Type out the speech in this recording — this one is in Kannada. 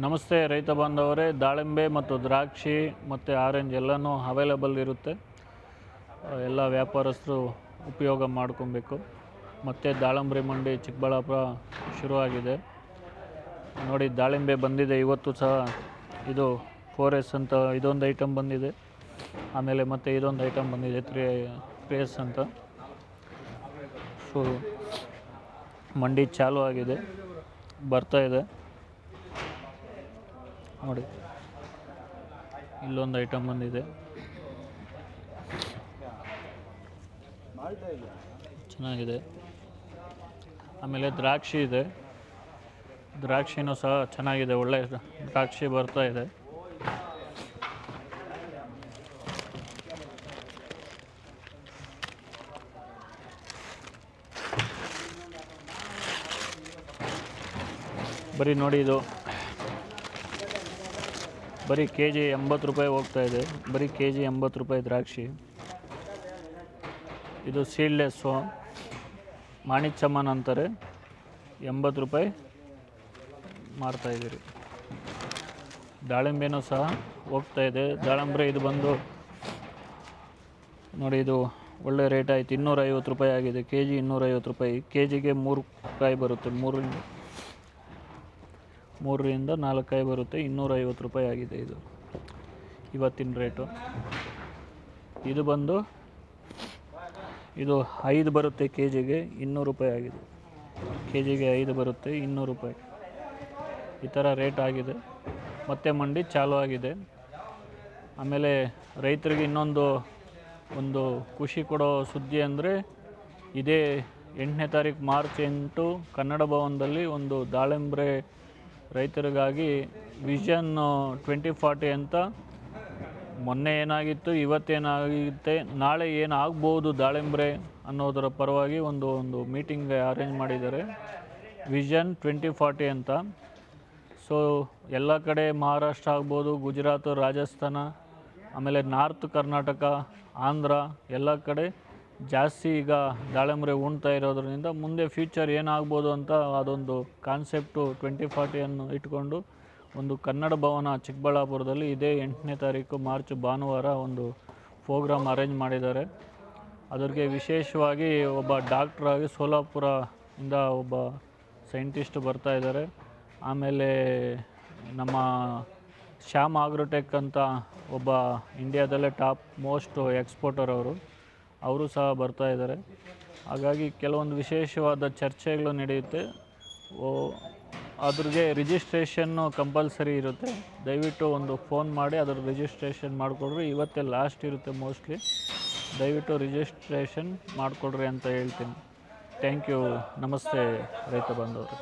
ನಮಸ್ತೆ ರೈತ ಬಾಂಧವರೇ. ದಾಳಿಂಬೆ ಮತ್ತು ದ್ರಾಕ್ಷಿ ಮತ್ತು ಆರೆಂಜ್ ಎಲ್ಲನೂ ಅವೈಲೇಬಲ್ ಇರುತ್ತೆ. ಎಲ್ಲ ವ್ಯಾಪಾರಸ್ಥರು ಉಪಯೋಗ ಮಾಡ್ಕೊಬೇಕು. ಮತ್ತು ದಾಳಂಬ್ರಿ ಮಂಡಿ ಚಿಕ್ಕಬಳ್ಳಾಪುರ ಶುರುವಾಗಿದೆ ನೋಡಿ. ದಾಳಿಂಬೆ ಬಂದಿದೆ ಇವತ್ತು ಸಹ. ಇದು 4S ಅಂತ ಇದೊಂದು ಐಟಮ್ ಬಂದಿದೆ. ಆಮೇಲೆ ಮತ್ತೆ ಇದೊಂದು ಐಟಮ್ ಬಂದಿದೆ 3S ಅಂತ. ಸೊ ಮಂಡಿ ಚಾಲು ಆಗಿದೆ, ಬರ್ತಾಯಿದೆ ನೋಡಿ. ಇಲ್ಲೊಂದು ಐಟಮ್ ಬಂದಿದೆ, ಚೆನ್ನಾಗಿದೆ. ಆಮೇಲೆ ದ್ರಾಕ್ಷಿ ಇದೆ, ದ್ರಾಕ್ಷಿನೂ ಸಹ ಚೆನ್ನಾಗಿದೆ, ಒಳ್ಳೆ ದ್ರಾಕ್ಷಿ ಬರ್ತಾ ಇದೆ. ಬರೀ ನೋಡಿ, ಇದು ಬರೀ KG 80 ರೂಪಾಯಿ ಹೋಗ್ತಾ ಇದೆ. ಬರೀ KG 80 ರೂಪಾಯಿ ದ್ರಾಕ್ಷಿ. ಇದು ಸೀಡ್ಲೆಸ್ಸು ಮಾಣಿಚಮ್ಮನ್ ಅಂತಾರೆ, 80 ರೂಪಾಯಿ ಮಾರ್ತಾಯಿದ್ದೀರಿ. ದಾಳಿಂಬೆನೂ ಸಹ ಹೋಗ್ತಾ ಇದೆ. ದಾಳಿಂಬ್ರೆ ಇದು ಬಂದು ನೋಡಿ, ಇದು ಒಳ್ಳೆ ರೇಟ್ ಆಯಿತು, 250 ರೂಪಾಯಿ ಆಗಿದೆ. KG 250 ರೂಪಾಯಿ. KGಗೆ 3 ಕಾಯಿ ಬರುತ್ತೆ, 3ರಿಂದ 4 ಕಾಯಿ ಬರುತ್ತೆ. 250 ರೂಪಾಯಿ ಆಗಿದೆ ಇದು ಇವತ್ತಿನ ರೇಟು. ಇದು ಬಂದು ಇದು 5 ಬರುತ್ತೆ, KGಗೆ 200 ರೂಪಾಯಿ ಆಗಿದೆ. KGಗೆ 5 ಬರುತ್ತೆ, 200 ರೂಪಾಯಿ. ಈ ಥರ ರೇಟ್ ಆಗಿದೆ. ಮತ್ತೆ ಮಂಡಿ ಚಾಲು ಆಗಿದೆ. ಆಮೇಲೆ ರೈತರಿಗೆ ಒಂದು ಖುಷಿ ಕೊಡೋ ಸುದ್ದಿ ಅಂದರೆ, ಇದೇ 8ನೇ ತಾರೀಕು ಮಾರ್ಚ್ 8 ಕನ್ನಡ ಭವನದಲ್ಲಿ ಒಂದು ದಾಳಿಂಬ್ರೆ ರೈತರಿಗಾಗಿ ವಿಷನ್ 2040 ಅಂತ, ಮೊನ್ನೆ ಏನಾಗಿತ್ತು, ಇವತ್ತೇನಾಗುತ್ತೆ, ನಾಳೆ ಏನಾಗ್ಬೋದು ದಾಳಿಂಬ್ರೆ ಅನ್ನೋದರ ಪರವಾಗಿ ಒಂದು ಮೀಟಿಂಗ್ ಅರೇಂಜ್ ಮಾಡಿದ್ದಾರೆ, ವಿಷನ್ 2040 ಅಂತ. ಸೊ ಎಲ್ಲ ಕಡೆ ಮಹಾರಾಷ್ಟ್ರ ಆಗ್ಬೋದು, ಗುಜರಾತ್, ರಾಜಸ್ಥಾನ, ಆಮೇಲೆ ನಾರ್ತ್ ಕರ್ನಾಟಕ, ಆಂಧ್ರ ಎಲ್ಲ ಕಡೆ ಜಾಸ್ತಿ ಈಗ ದಾಳಿಂಬ್ರೆ ಉಣ್ತಾ ಇರೋದ್ರಿಂದ ಮುಂದೆ ಫ್ಯೂಚರ್ ಏನಾಗ್ಬೋದು ಅಂತ ಅದೊಂದು ಕಾನ್ಸೆಪ್ಟು 2040 ಅನ್ನು ಇಟ್ಕೊಂಡು ಒಂದು ಕನ್ನಡ ಭವನ ಚಿಕ್ಕಬಳ್ಳಾಪುರದಲ್ಲಿ ಇದೇ 8ನೇ ತಾರೀಕು ಮಾರ್ಚ್ ಭಾನುವಾರ ಒಂದು ಪ್ರೋಗ್ರಾಮ್ ಅರೇಂಜ್ ಮಾಡಿದ್ದಾರೆ. ಅದಕ್ಕೆ ವಿಶೇಷವಾಗಿ ಒಬ್ಬ ಡಾಕ್ಟ್ರಾಗಿ ಸೋಲಾಪುರದಿಂದ ಒಬ್ಬ ಸೈಂಟಿಸ್ಟ್ ಬರ್ತಾ ಇದ್ದಾರೆ. ಆಮೇಲೆ ನಮ್ಮ ಶ್ಯಾಮ್ ಆಗ್ರೋಟೆಕ್ ಅಂತ ಒಬ್ಬ ಇಂಡಿಯಾದಲ್ಲೇ ಟಾಪ್ ಮೋಸ್ಟ್ ಎಕ್ಸ್ಪೋರ್ಟರ್ ಅವರು ಸಹ ಬರ್ತಾ ಇದ್ದಾರೆ. ಹಾಗಾಗಿ ಕೆಲವೊಂದು ವಿಶೇಷವಾದ ಚರ್ಚೆಗಳು ನಡೆಯುತ್ತೆ. ಅದ್ರಿಗೆ ರಿಜಿಸ್ಟ್ರೇಷನ್ನು ಕಂಪಲ್ಸರಿ ಇರುತ್ತೆ. ದಯವಿಟ್ಟು ಒಂದು ಫೋನ್ ಮಾಡಿ ಅದರ ರಿಜಿಸ್ಟ್ರೇಷನ್ ಮಾಡಿಕೊಡ್ರಿ. ಇವತ್ತೇ ಲಾಸ್ಟ್ ಇರುತ್ತೆ ಮೋಸ್ಟ್ಲಿ. ದಯವಿಟ್ಟು ರಿಜಿಸ್ಟ್ರೇಷನ್ ಮಾಡಿಕೊಡ್ರಿ ಅಂತ ಹೇಳ್ತೀನಿ. Thank you. ನಮಸ್ತೆ ರೈತ ಬಾಂಧವರು.